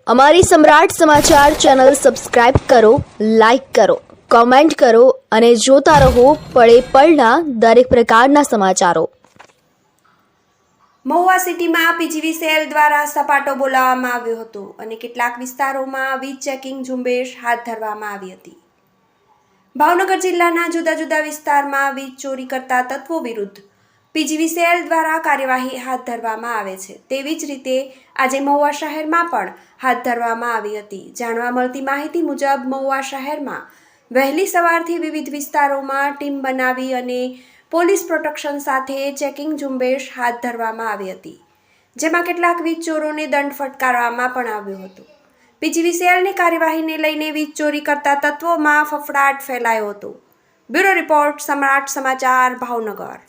અમારી સમ્રાટ સમાચાર ચેનલ સબસ્ક્રાઇબ કરો, લાઇક કરો, કોમેન્ટ કરો અને જોતા રહો પળે પળના દરેક પ્રકારના સમાચારો। મહુવા સિટીમાં પીજીવીસીએલ દ્વારા સપાટો બોલાવવામાં આવ્યો હતો અને કેટલાક વિસ્તારોમાં વીજ ચેકિંગ ઝુંબેશ હાથ ધરવામાં આવી હતી। ભાવનગર જિલ્લાના જુદા જુદા વિસ્તારમાં વીજ ચોરી કરતા તત્વો વિરુદ્ધ પીજીવીસીએલ દ્વારા કાર્યવાહી હાથ ધરવામાં આવે છે। તેવી જ રીતે આજે મહુવા શહેરમાં પણ હાથ ધરવામાં આવી હતી। જાણવા મળતી માહિતી મુજબ મહુવા શહેરમાં વહેલી સવારથી વિવિધ વિસ્તારોમાં ટીમ બનાવી અને પોલીસ પ્રોટેક્શન સાથે ચેકિંગ ઝુંબેશ હાથ ધરવામાં આવી હતી, જેમાં કેટલાક વીજ ચોરોને દંડ ફટકારવામાં પણ આવ્યો હતો। પીજીવીસીએલની કાર્યવાહીને લઈને વીજ ચોરી કરતા તત્વોમાં ફફડાટ ફેલાયો હતો। બ્યુરો રિપોર્ટ, સમ્રાટ સમાચાર, ભાવનગર।